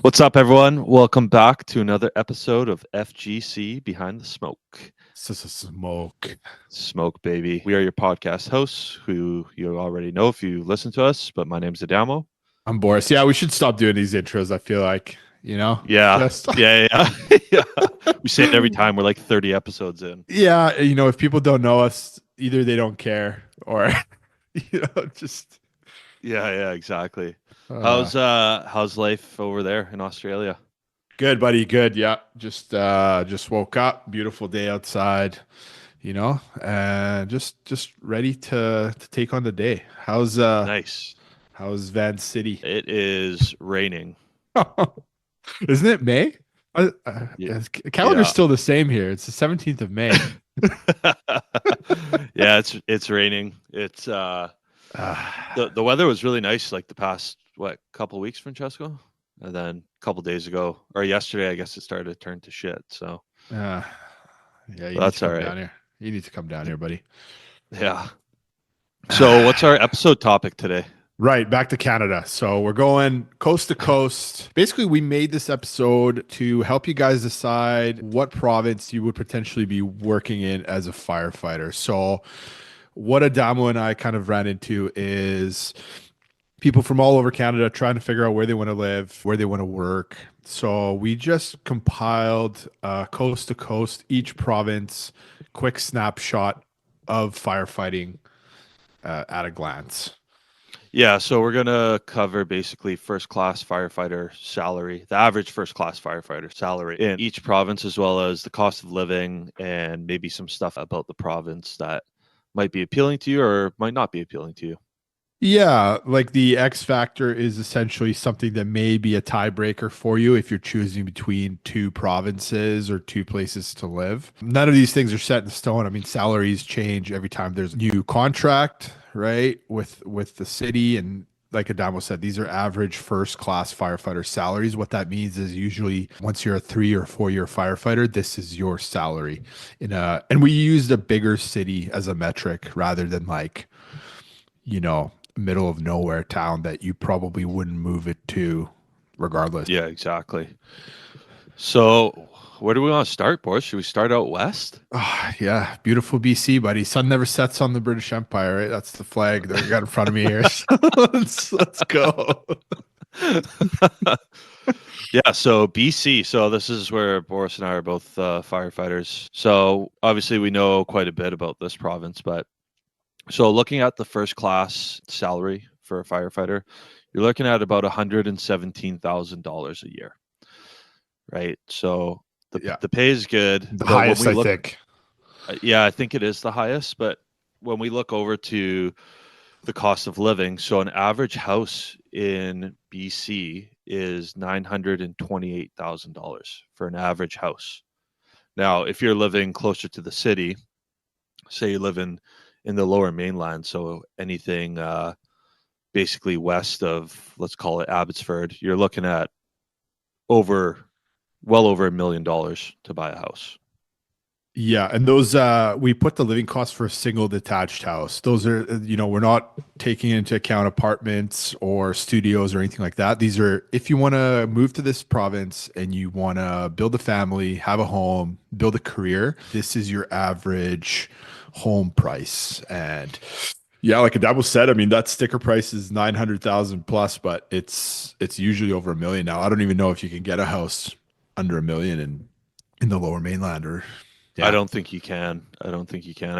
What's up, everyone? Welcome back to another episode of FGC Behind the Smoke. Smoke. Smoke, baby. We are your podcast hosts, who you already know if you listen to us, but my name's Adamo. I'm Boris. Yeah, we should stop doing these intros. I feel like, Yeah. just Yeah. Yeah. We say it every time. We're like 30 episodes in. yeah, if people don't know us, either they don't care or just Yeah, exactly. uh How's life over there in Australia? good, buddy, good. Yeah, just woke up, beautiful day outside, and just ready to take on the day. Nice. How's Van City? It is raining. Isn't it May? Yeah. Calendar's still the same here. It's the 17th of May. Yeah, it's raining. It's the weather was really nice like the past couple weeks, Francesco, and then a couple days ago or yesterday, I guess it started to turn to shit. So yeah, that's all right. down here. You need to come down here, buddy. Yeah. So what's our episode topic today? Right, back to Canada. So we're going coast to coast. Basically, we made this episode to help you guys decide what province you would potentially be working in as a firefighter. So what Adamo and I kind of ran into is people from all over Canada trying to figure out where they want to live, where they want to work. So we just compiled coast to coast, each province, quick snapshot of firefighting at a glance. Yeah, so we're gonna cover basically first-class firefighter salary, the average first-class firefighter salary in each province, as well as the cost of living and maybe some stuff about the province that might be appealing to you or might not be appealing to you. Yeah, like the X factor is essentially something that may be a tiebreaker for you if you're choosing between two provinces or two places to live. None of these things are set in stone. I mean, salaries change every time there's a new contract, right? With the city, and like Adamo said, these are average first class firefighter salaries. What that means is usually once you're a 3 or 4 year firefighter, this is your salary and we used a bigger city as a metric rather than like, middle of nowhere town that you probably wouldn't move it to regardless. Yeah, exactly. So where do we want to start, Boris? Should we start out west? Oh, yeah, beautiful BC, buddy. Sun never sets on the British Empire, right? That's the flag that we got in front of me here. So let's go. Yeah, so BC. So this is where Boris and I are both firefighters. So obviously we know quite a bit about this province, but so looking at the first class salary for a firefighter, you're looking at about $117,000 a year, right? So the pay is good. The highest, I think. Yeah, I think it is the highest. But when we look over to the cost of living, so an average house in BC is $928,000 for an average house. Now, if you're living closer to the city, say you live in the lower mainland, so anything basically west of, let's call it Abbotsford, you're looking at well over $1 million to buy a house. Yeah, and those we put the living costs for a single detached house. Those are, we're not taking into account apartments or studios or anything like that. These are if you want to move to this province and you want to build a family, have a home, build a career, this is your average home price. And yeah, like Adamo said, I mean, that sticker price is 900,000 plus, but it's usually over $1 million now. I don't even know if you can get a house under $1 million in the lower mainland or. Yeah. I don't think you can. I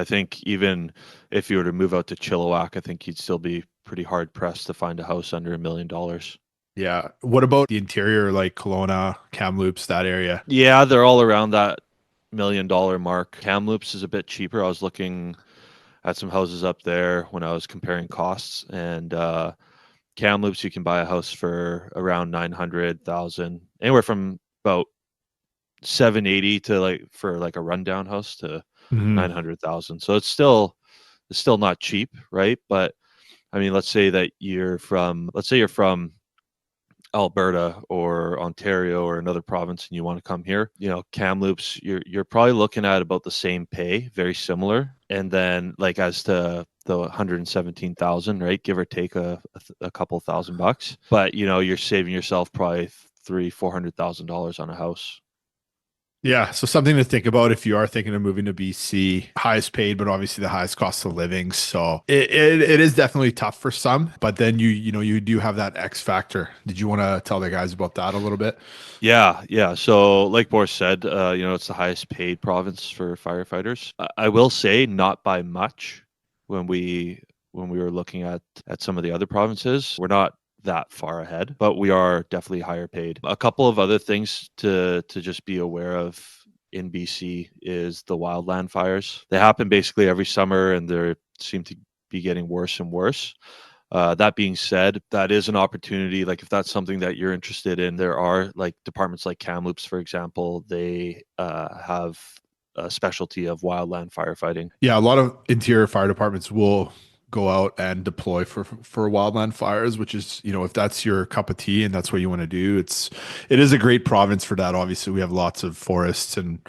think even if you were to move out to Chilliwack, I think you'd still be pretty hard pressed to find a house under $1 million. Yeah. What about the interior, like Kelowna, Kamloops, that area? Yeah, they're all around that $1 million mark. Kamloops is a bit cheaper. I was looking at some houses up there when I was comparing costs, and Kamloops you can buy a house for around 900,000, anywhere from about 780 to for a rundown house to 900,000. So it's still not cheap, right? But I mean, let's say you're from Alberta or Ontario or another province and you want to come here, Kamloops, you're probably looking at about the same pay, very similar. And then as to the 117,000, right, give or take a couple $1,000, but you're saving yourself probably $400,000 on a house. Yeah, so something to think about if you are thinking of moving to BC. Highest paid, but obviously the highest cost of living. So it is definitely tough for some, but then you do have that X factor. Did you want to tell the guys about that a little bit? Yeah. So, like Boris said, it's the highest paid province for firefighters. I will say, not by much. When we were looking at some of the other provinces, we're not that far ahead, but we are definitely higher paid. A couple of other things to just be aware of in BC is the wildland fires. They happen basically every summer, and they seem to be getting worse and worse. That being said, that is an opportunity. Like if that's something that you're interested in, there are like departments like Kamloops, for example. They have a specialty of wildland firefighting. Yeah, a lot of interior fire departments will go out and deploy for wildland fires, which is, if that's your cup of tea and that's what you want to do, it is a great province for that. Obviously, we have lots of forests and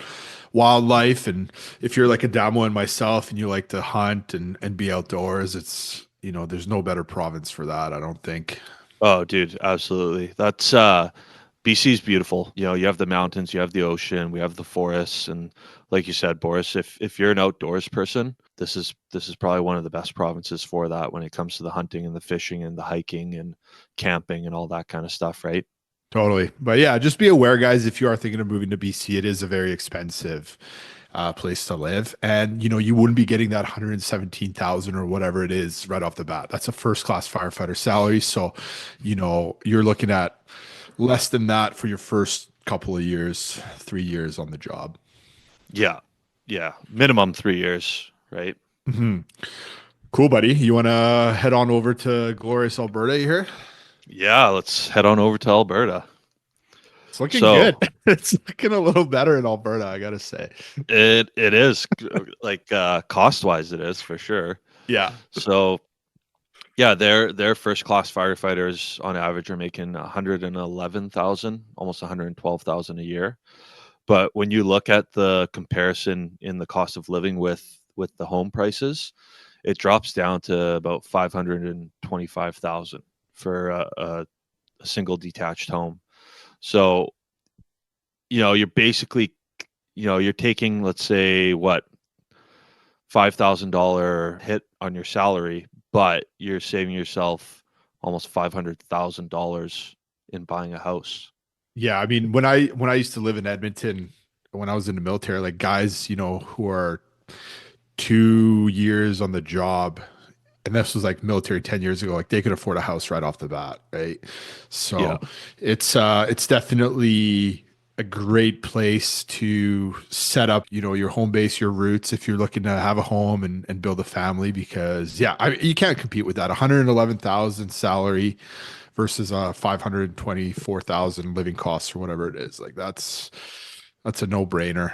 wildlife, and if you're like a Damo and myself and you like to hunt and be outdoors, it's, there's no better province for that, I don't think. Oh, dude, absolutely. That's BC's beautiful. You have the mountains, you have the ocean, we have the forests, and like you said, Boris, if you're an outdoors person, this is probably one of the best provinces for that when it comes to the hunting and the fishing and the hiking and camping and all that kind of stuff, right? Totally. But yeah, just be aware, guys, if you are thinking of moving to BC, it is a very expensive place to live. And you wouldn't be getting that 117,000 or whatever it is right off the bat. That's a first class firefighter salary. So, you're looking at less than that for your first couple of years, 3 years on the job. Yeah. Yeah. Minimum 3 years, right? Hmm. Cool, buddy. You want to head on over to glorious Alberta here? Yeah, let's head on over to Alberta. It's looking good. So It's looking a little better in Alberta, I gotta say. it is like cost wise, it is for sure. Yeah. So yeah, their first class firefighters on average are making 111,000, almost 112,000 a year. But when you look at the comparison in the cost of living with the home prices, it drops down to about 525,000 for a single detached home. So, you're basically, you're taking, let's say, what, $5,000 hit on your salary, but you're saving yourself almost $500,000 in buying a house. Yeah, I mean, when I used to live in Edmonton, when I was in the military, like guys, who are 2 years on the job, and this was like military 10 years ago, like they could afford a house right off the bat, right? Yeah. So it's definitely a great place to set up, your home base, your roots if you're looking to have a home and build a family, because yeah, you can't compete with that. 111,000 salary versus 524,000 living costs or whatever it is. Like that's a no-brainer.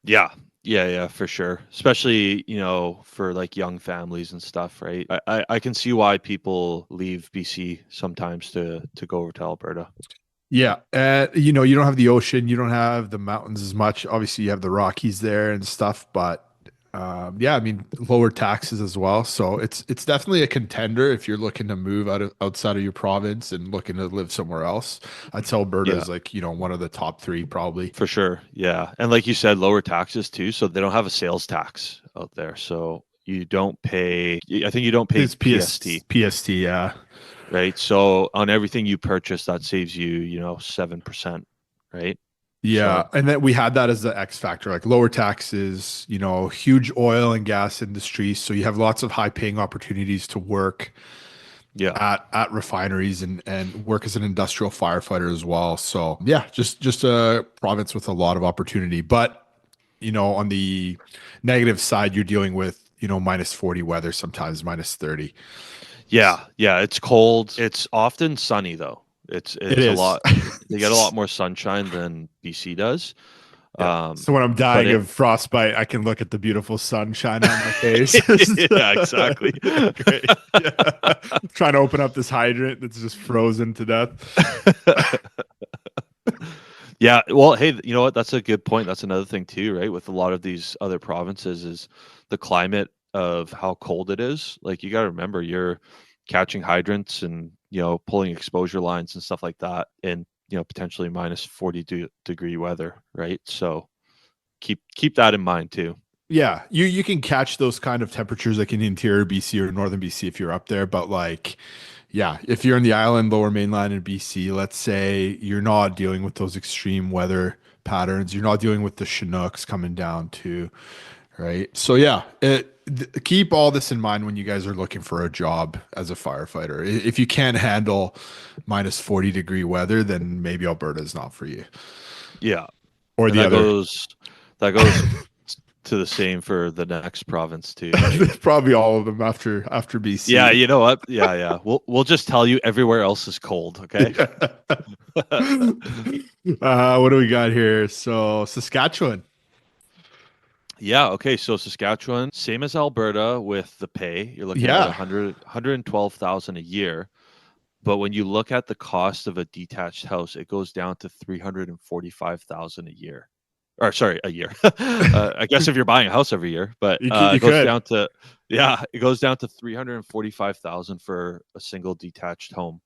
Yeah. Yeah, for sure. Especially, for like young families and stuff, right? I can see why people leave BC sometimes to go over to Alberta. Yeah, you don't have the ocean, you don't have the mountains as much. Obviously, you have the Rockies there and stuff, but yeah, I mean, lower taxes as well. So it's definitely a contender if you're looking to move outside of your province and looking to live somewhere else. I'd say Alberta Yeah, is like, one of the top three probably. for sure. Yeah. And like you said, lower taxes too. So they don't have a sales tax out there. So you don't pay, I think you don't pay It's PST, PST, yeah. right? So on everything you purchase, that saves you, 7%, right? Yeah, So and then we had that as the X factor, like lower taxes, huge oil and gas industry. So you have lots of high paying opportunities to work yeah, at refineries and work as an industrial firefighter as well. So yeah, just a province with a lot of opportunity. But on the negative side, you're dealing with, -40 weather, sometimes -30. yeah. It's cold. It's often sunny though. It It's a is. lot. They get a lot more sunshine than BC does. Yeah. So when I'm But dying it, of frostbite, I can look at the beautiful sunshine on my face. yeah, exactly. Great. Yeah. Trying to open up this hydrant that's just frozen to death. Yeah, well, hey, you know what? That's a good point. That's another thing too, right? With a lot of these other provinces is the climate of how cold it is. Like you got to remember you're catching hydrants and, pulling exposure lines and stuff like that. And potentially minus 40 degree weather, right? So keep that in mind too. Yeah, you can catch those kind of temperatures like in interior BC or northern BC if you're up there, but like yeah, if you're in the island, lower mainland in BC, let's say you're not dealing with those extreme weather patterns, you're not dealing with the Chinooks coming down too, right? So yeah, keep all this in mind when you guys are looking for a job as a firefighter. If you can't handle minus 40-degree weather, then maybe Alberta is not for you. Yeah, Or and the other. that goes to the same for the next province too, right? Probably all of them after Yeah, BC. you know what? Yeah. We'll just tell you everywhere else is cold, okay? What do we got here? So Saskatchewan. Yeah, okay. So Saskatchewan, same as Alberta with the pay. You're looking at Yeah. 112,000 a year. But when you look at the cost of a detached house, it goes down to 345,000 a year. Or sorry, a year. I guess if you're buying a house every year, but You it goes could. down to yeah, it goes down to 345,000 for a single detached home.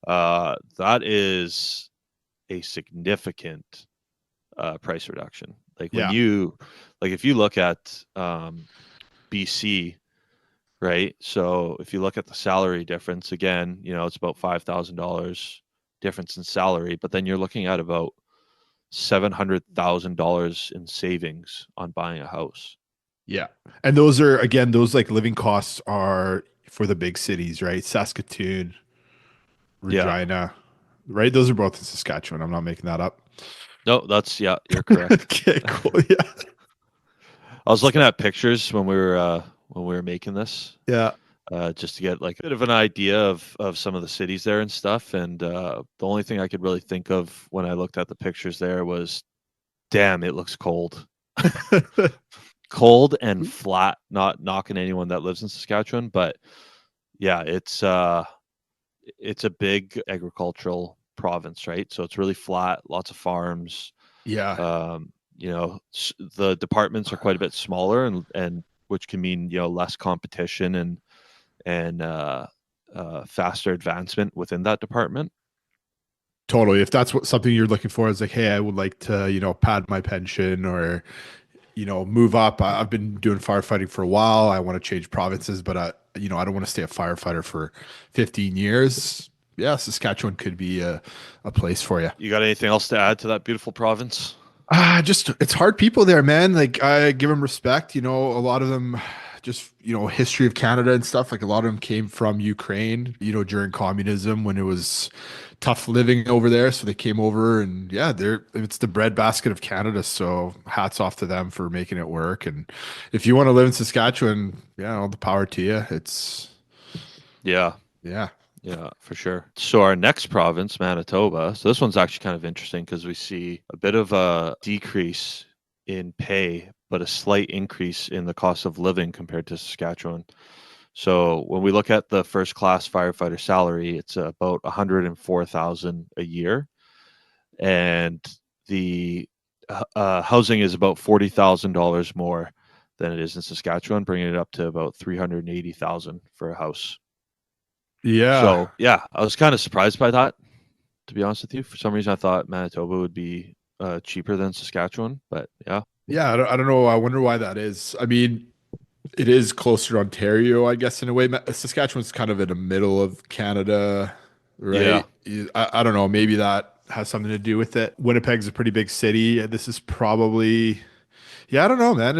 That is a significant price reduction. Like Yeah. if you look at BC, right? So if you look at the salary difference, again, it's about $5,000 difference in salary, but then you're looking at about $700,000 in savings on buying a house. Yeah. And those are again, those like living costs are for the big cities, right? Saskatoon, Yeah. Regina, right? Those are both in Saskatchewan. I'm not making that up. No, yeah, you're correct. Okay, cool. Yeah. I was looking at pictures when we were making this, Yeah. just to get like a bit of an idea of some of the cities there and stuff. And the only thing I could really think of when I looked at the pictures there was, damn, it looks cold. Cold and flat, not knocking anyone that lives in Saskatchewan, but yeah, it's a big agricultural province, right? So it's really flat, lots of farms. Yeah. The departments are quite a bit smaller, and which can mean less competition and faster advancement within that department. Totally. If that's what something you're looking for is like, hey, I would like to, pad my pension or, move up. I've been doing firefighting for a while. I want to change provinces, but I don't want to stay a firefighter for 15 years. Yeah, Saskatchewan could be a place for you. You got anything else to add to that beautiful province? Just it's hard people there, man. Like I give them respect. A lot of them just history of Canada and stuff. Like a lot of them came from Ukraine. During communism when it was tough living over there, so they came over and yeah, it's the breadbasket of Canada. So hats off to them for making it work. And if you want to live in Saskatchewan, yeah, all the power to you. It's Yeah. yeah. Yeah, for sure. So our next province, Manitoba. So this one's actually kind of interesting because we see a bit of a decrease in pay, but a slight increase in the cost of living compared to Saskatchewan. So when we look at the first class firefighter salary, it's about 104,000 a year, and the housing is about $40,000 more than it is in Saskatchewan, bringing it up to about 380,000 for a house. Yeah. So yeah, I was kind of surprised by that, to be honest with you. For some reason, I thought Manitoba would be cheaper than Saskatchewan, but yeah, Yeah, I don't know. I wonder why that is. I mean, it is closer to Ontario, I guess, in a way. Saskatchewan's kind of in the middle of Canada, yeah, right? I don't know. Maybe that has something to do with it. Winnipeg's a pretty big city. This is probably, yeah, I don't know, man.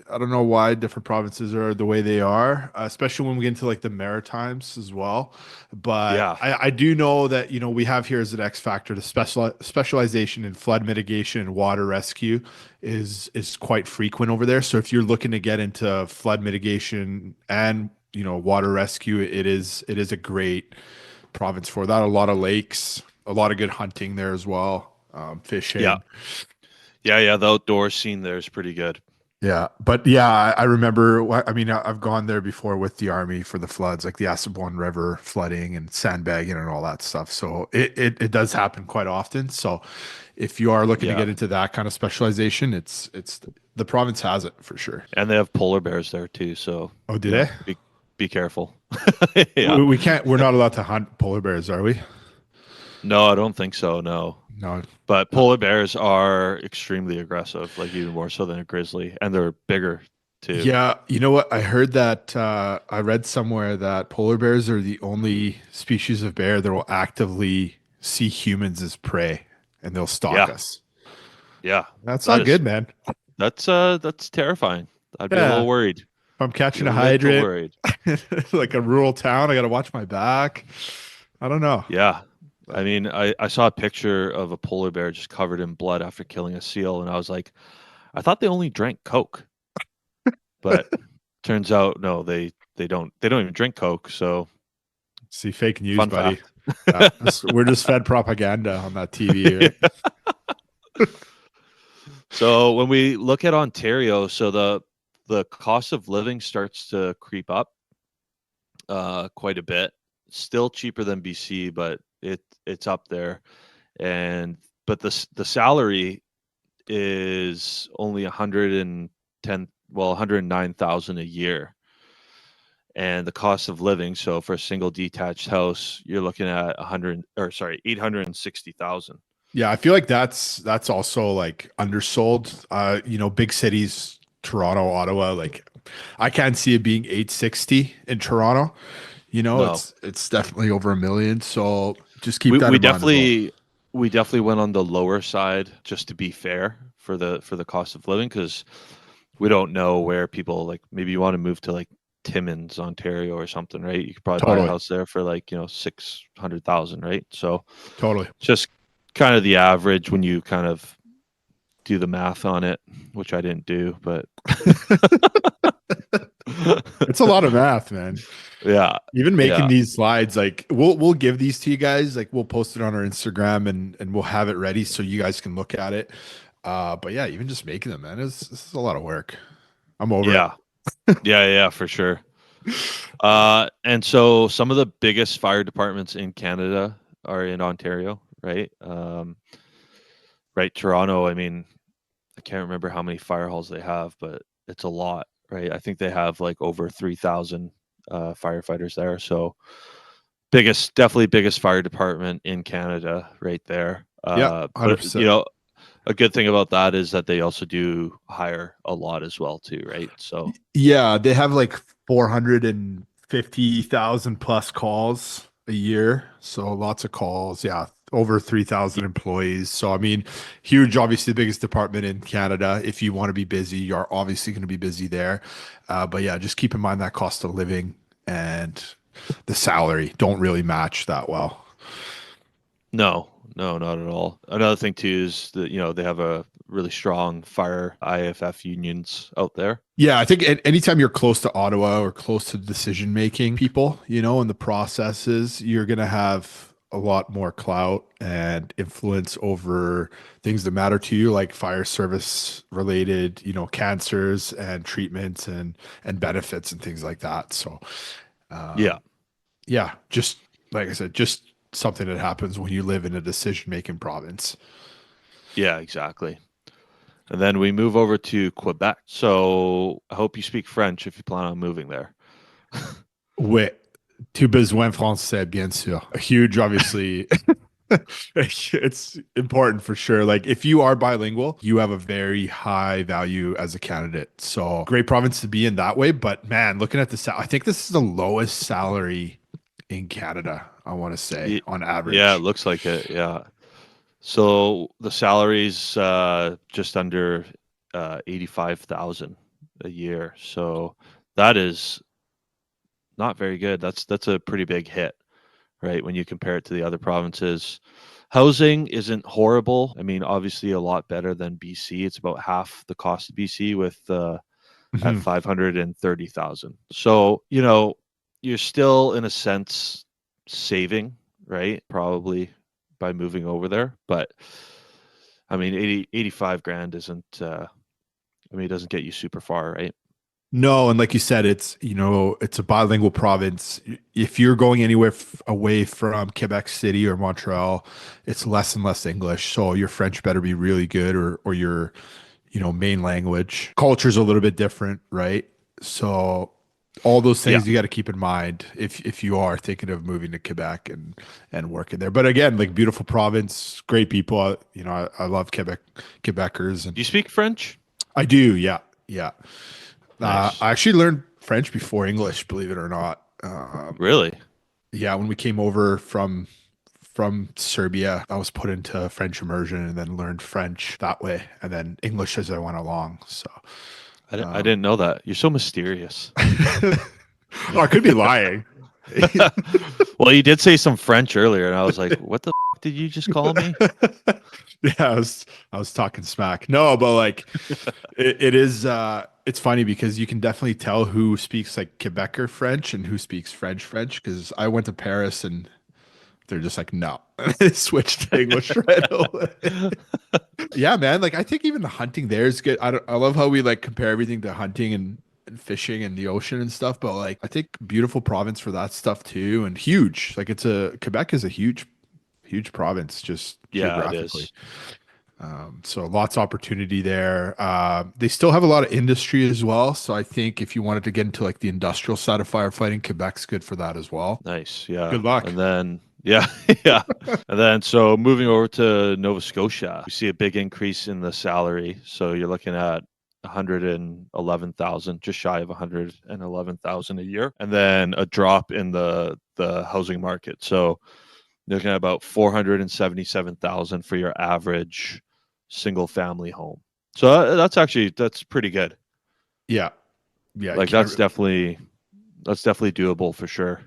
I don't know why different provinces are the way they are, especially when we get into like the Maritimes as well. But yeah, I do know that, we have here as an X factor the specialization in flood mitigation and water rescue is quite frequent over there. So if you're looking to get into flood mitigation and, water rescue, it is a great province for that. A lot of lakes, a lot of good hunting there as well, yeah, fishing. yeah. The outdoor scene there is pretty good. Yeah, but yeah, I remember. I mean, I've gone there before with the army for the floods, like the Assabon River flooding and sandbagging and all that stuff. So it does happen quite often. So if you are looking to Yeah, get into that kind of specialization, it's the province has it for sure. and they have polar bears there too. So Oh, do they? be careful. Yeah. We can't. We're not allowed to hunt polar bears, are we? No, I don't think so. No, No. but polar bears are extremely aggressive, like even more so than a grizzly, and they're bigger too. Yeah, you know what? I heard that I read somewhere that polar bears are the only species of bear that will actively see humans as prey and they'll stalk Yeah, us. yeah, That's that not is good, man. that's terrifying. I'd be a Yeah. little If worried. I'm Be catching a a little hydrant worried. like a rural town, I got to watch my back. I don't know. Yeah. I mean, I saw a picture of a polar bear just covered in blood after killing a seal, and I was like, I thought they only drank Coke, but turns out no, they don't even drink Coke. So See, fake news, fun buddy. fact. We're just fed propaganda on that TV, right? So when we look at Ontario, so the cost of living starts to creep up quite a bit. Still cheaper than BC, but it's up there. And but the salary is only 110, well, 109,000 a year. And the cost of living, so for a single detached house, you're looking at 100, or sorry, 860,000. Yeah, I feel like that's also like undersold. Big cities, Toronto, Ottawa, like I can't see it being 860 in Toronto. No. It's definitely over a million. So just keep We that we in mind as well. definitely we definitely went on the lower side just to be fair for the cost of living, because we don't know where people, like, maybe you want to move to like Timmins, Ontario or something, right? You could probably buy a Totally. house there for like, 600,000, right? So Totally. it's just kind of the average when you kind of do the math on it, which I didn't do, but It's a lot of math, man. yeah, Even making yeah, these slides, like we'll give these to you guys, like we'll post it on our Instagram and we'll have it ready so you guys can look at it. But yeah, even just making them, man, this is a lot of work. I'm over it. yeah, yeah, for sure. And so some of the biggest fire departments in Canada are in Ontario, right? Right, Toronto. I mean, I can't remember how many fire halls they have, but it's a lot, right? I think they have like over 3,000 firefighters there. So definitely biggest fire department in Canada, right there. Yeah, But 100%. a good thing about that is that they also do hire a lot as well, too, right? So Yeah, they have like 450,000 plus calls a year. So lots of calls. Yeah, over 3,000 employees. So, I mean, huge, obviously, the biggest department in Canada. If you want to be busy, you're obviously going to be busy there. But yeah, just keep in mind that cost of living and the salary don't really match that well. no, no, not at all. Another thing too is that they have a really strong fire IFF unions out there. Yeah, I think anytime you're close to Ottawa or close to decision making people, and the processes, you're going to have a lot more clout and influence over things that matter to you, like fire service related, cancers and treatments and benefits and things like that. So, Yeah, yeah, just like I said, just something that happens when you live in a decision making province. yeah, exactly. And then we move over to Quebec. So I hope you speak French if you plan on moving there. Ouais, tu besoin français, bien sûr. A huge, obviously. It's important for sure. Like if you are bilingual, you have a very high value as a candidate. So great province to be in that way. But man, looking at the I think this is the lowest salary in Canada, I want to say, Ye- on Yeah, it average. looks like it. Yeah. So the salary's just under 85,000 a year. So that is not very good. That's a pretty big hit, right? When you compare it to the other provinces. Housing isn't horrible. I mean, obviously a lot better than BC. It's about half the cost of BC with at Mhm. 530,000. So, you're still in a sense saving, right? Probably by moving over there, but I mean 85 grand isn't I mean it doesn't get you super far, right? No, and like you said, it's a bilingual province. If you're going anywhere away from Quebec City or Montreal, it's less and less English. So your French better be really good or your, main language. Culture's a little bit different, right? So All those Yeah. things you got to keep in mind if you are thinking of moving to Quebec and working there. But again, like beautiful province, great people. I love Quebecers, and Do you speak French? I do. Yeah, yeah. Nice. I actually learned French before English, believe it or not. Really? Yeah, when we came over from Serbia, I was put into French immersion and then learned French that way, and then English as I went along. So, I didn't know that. You're so mysterious. I could be lying. Well, you did say some French earlier, and I was like, "What the did you just call me?" Yeah, I was talking smack. No, but like it is it's funny because you can definitely tell who speaks like Quebecer French and who speaks French because I went to Paris and they're just like no. Switched to English right away. Yeah, man, like I think even the hunting there is good. I love how we like compare everything to hunting and fishing and the ocean and stuff, but like I think beautiful province for that stuff too and huge. Like Quebec is a huge province just Yeah, it geographically. is. So lots of opportunity there. They still have a lot of industry as well. So I think if you wanted to get into like the industrial side of firefighting, Quebec's good for that as well. Nice. Yeah. Good luck. And then yeah, yeah. And then so moving over to Nova Scotia, we see a big increase in the salary. So you're looking at 111,000, just shy of 111,000 a year, and then a drop in the housing market. So you're looking at about 477,000 for your average single family home. So that's pretty good. Yeah. Yeah. You Like can't, that's definitely doable for sure.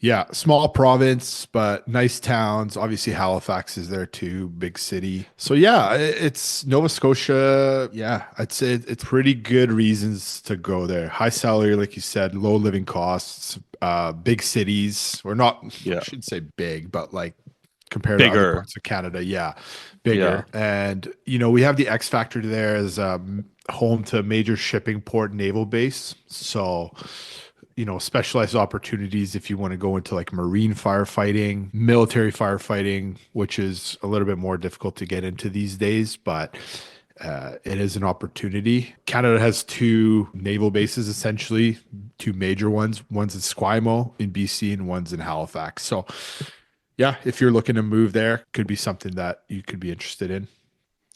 yeah. Small province, but nice towns. Obviously, Halifax is there too, big city. So yeah, it's Nova Scotia. Yeah. I'd say it's pretty good reasons to go there. High salary, like you said, low living costs, big cities. We're not, I Yeah. shouldn't say big, but like compared to other Bigger. parts of Canada, yeah, Yeah. bigger. And we have the X Factor there as home to a major shipping port naval base. So, specialized opportunities if you want to go into like marine firefighting, military firefighting, which is a little bit more difficult to get into these days, but it is an opportunity. Canada has two naval bases, essentially, two major ones. One's in Squimalt in BC and one's in Halifax. So yeah, if you're looking to move there, could be something that you could be interested in.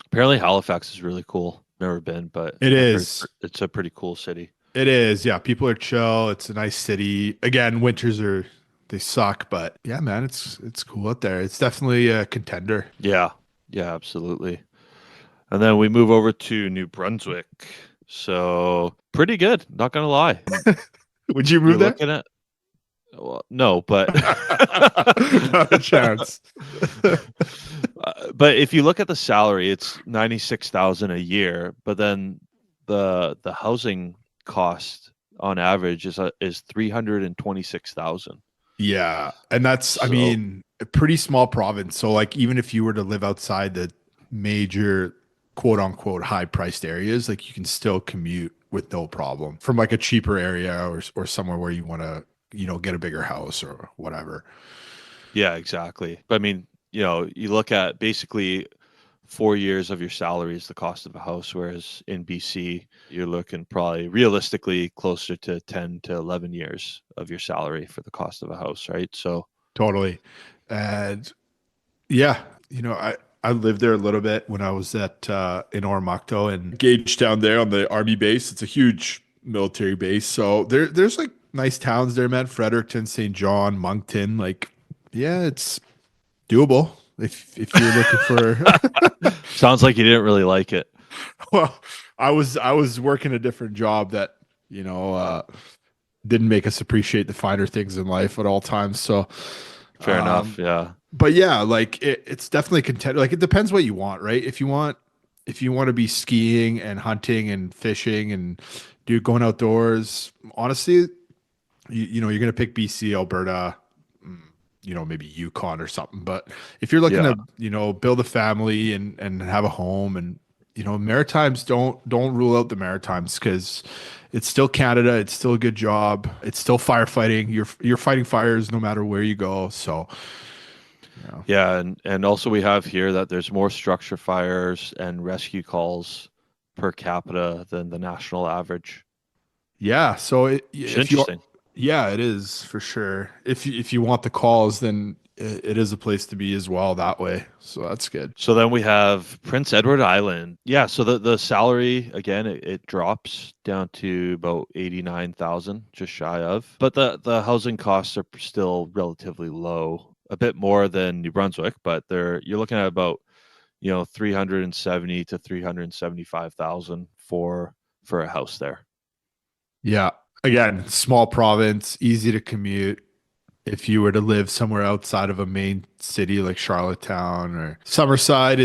Apparently Halifax is really cool. Never been, but It I've heard is. it's a pretty cool city. It is. Yeah, people are chill. It's a nice city. Again, winters they suck, but yeah, man, it's cool out there. It's definitely a contender. Yeah. Yeah, absolutely. And then we move over to New Brunswick. So pretty good, not gonna lie. Would you You're move there? looking at well, no, but Not a chance. but if you look at the salary, it's 96,000 a year, but then the housing cost on average is 326,000. Yeah, and that's, I So mean, a pretty small province. So like even if you were to live outside the major quote unquote high priced areas, like you can still commute with no problem from like a cheaper area or somewhere where you want to, get a bigger house or whatever. yeah, exactly. But I mean, you look at basically 4 years of your salary is the cost of a house, whereas in BC, you're looking probably realistically closer to 10 to 11 years of your salary for the cost of a house, right? So, Totally. And yeah, I lived there a little bit when I was at in Oromocto and Gage down there on the army base. It's a huge military base. So there's like nice towns there, man. Fredericton, St. John, Moncton. Like, yeah, it's doable if you're looking for sounds like you didn't really like it. well, I was working a different job that, you know, Uh, uh didn't make us appreciate the finer things in life at all times. So fair enough. um Yeah. but yeah, like it's definitely content. Like it depends what you want, right? If you want to be skiing and hunting and fishing and do going outdoors, honestly, you're gonna pick BC, Alberta, mm, maybe Yukon or something. But if you're looking Yeah. to, build a family and have a home and Maritimes, don't rule out the Maritimes because it's still Canada, it's still a good job, it's still firefighting. You're fighting fires no matter where you go. So, yeah. Yeah. And also, we have here that there's more structure fires and rescue calls per capita than the national average. Yeah. So It's if you, interesting. yeah, it is for sure. If you want the calls, then it is a place to be as well that way. So that's good. So then we have Prince Edward Island. Yeah, so the salary again it drops down to about 89,000, just shy of. But the housing costs are still relatively low, a bit more than New Brunswick, but you're looking at about, 370 to 375,000 for a house there. Yeah. Again, small province, easy to commute. If you were to live somewhere outside of a main city like Charlottetown or Summerside,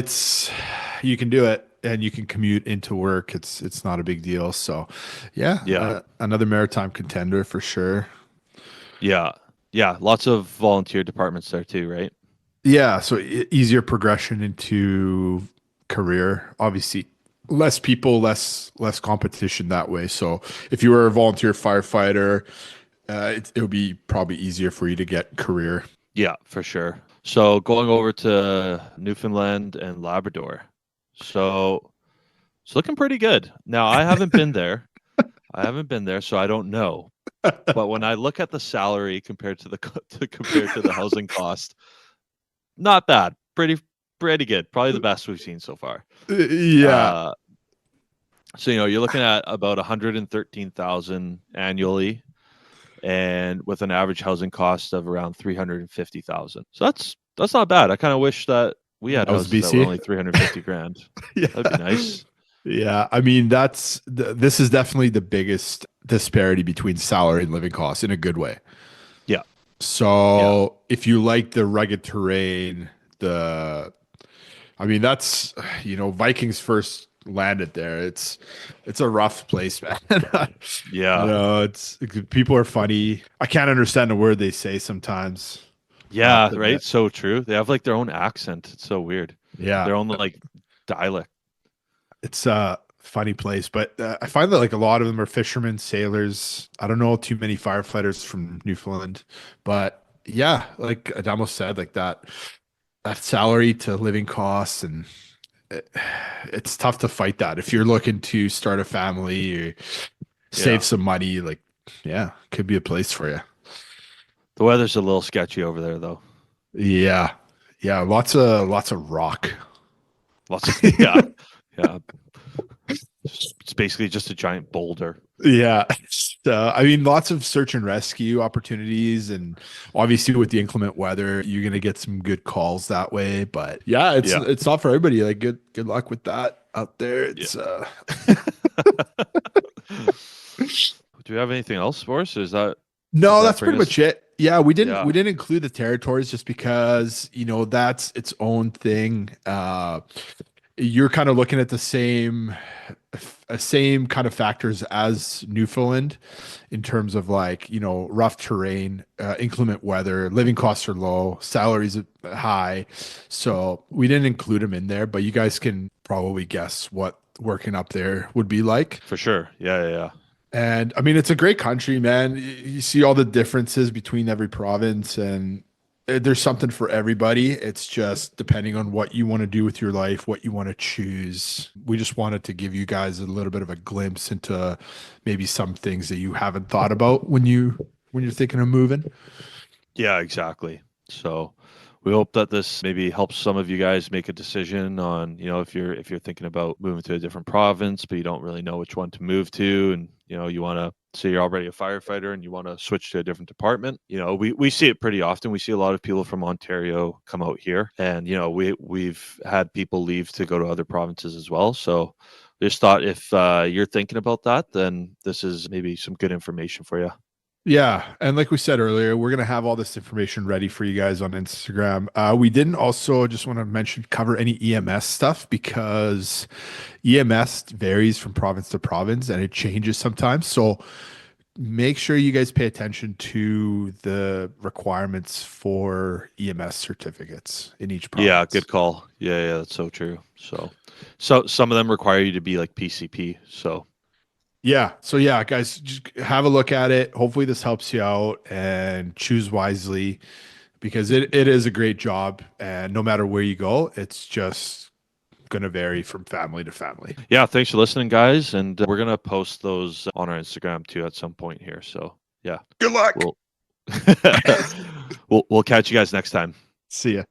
you can do it and you can commute into work. It's not a big deal. So, yeah, Yeah. another maritime contender for sure. Yeah. Yeah, lots of volunteer departments there too, right? Yeah, so easier progression into career. Obviously, less people, less competition that way. So, if you were a volunteer firefighter, it would be probably easier for you to get career. Yeah, for sure. So going over to Newfoundland and Labrador. So it's looking pretty good. Now I haven't been there. I haven't been there, so I don't know. But when I look at the salary compared to compared to the housing cost, not bad. Pretty good. Probably the best we've seen so far. Yeah. Uh, so you're looking at about 113,000 annually, and with an average housing cost of around 350,000. So that's not bad. I kind of wish that we had That was houses that were BC. only 350 grand. That'd be Yeah. nice. Yeah. I mean, this is definitely the biggest disparity between salary and living costs in a good way. Yeah. Yeah. So if you like the rugged terrain, the I mean, that's Vikings first landed there. It's a rough place, man. Yeah. It's people are funny. I can't understand a word they say sometimes. I have Yeah, to right. admit. So true. They have like their own accent. It's so weird. Yeah, Their own like dialect. it's a funny place, but I find that like a lot of them are fishermen, sailors. I don't know too many firefighters from Newfoundland, but yeah, like Adamo said, like that salary to living costs and it, it's tough to fight that if you're looking to start a family or save Yeah. some money. Like, yeah, could be a place for you. The weather's a little sketchy over there though. Yeah, yeah, lots of rock. Lots yeah. Yeah. It's basically just a giant boulder. Yeah. I mean, lots of search and rescue opportunities, and obviously with the inclement weather, you're gonna get some good calls that way. But yeah, it's Yeah. it's not for everybody. Like, good luck with that out there. Yeah. It's Do you have anything else for us? Does No, that that's bring pretty us? much it. Yeah, we didn't Yeah. we didn't include the territories just because, that's its own thing. You're kind of looking at the same kind of factors as Newfoundland in terms of like, rough terrain, inclement weather, living costs are low, salaries are high. So we didn't include them in there, but you guys can probably guess what working up there would be like. For sure. Yeah, yeah, yeah. And I mean, it's a great country, man. You see all the differences between every province, and there's something for everybody. It's just depending on what you want to do with your life, what you want to choose. We just wanted to give you guys a little bit of a glimpse into maybe some things that you haven't thought about when you're thinking of moving. Yeah, exactly. So we hope that this maybe helps some of you guys make a decision on, if you're thinking about moving to a different province, but you don't really know which one to move to, and you want to say you're already a firefighter and you want to switch to a different department. We see it pretty often. We see a lot of people from Ontario come out here, and we've had people leave to go to other provinces as well. So just thought if you're thinking about that, then this is maybe some good information for you. Yeah, and like we said earlier, we're gonna have all this information ready for you guys on Instagram. We didn't also just want to mention cover any EMS stuff because EMS varies from province to province and it changes sometimes. So make sure you guys pay attention to the requirements for EMS certificates in each Yeah, province. good call. Yeah, yeah, that's so true. So some of them require you to be like PCP. So Yeah. So yeah, guys, just have a look at it. Hopefully this helps you out and choose wisely because it is a great job. And no matter where you go, it's just going to vary from family to family. Yeah, thanks for listening, guys. And we're going to post those on our Instagram too at some point here. So yeah, Good luck. we'll we'll catch you guys next time. See ya.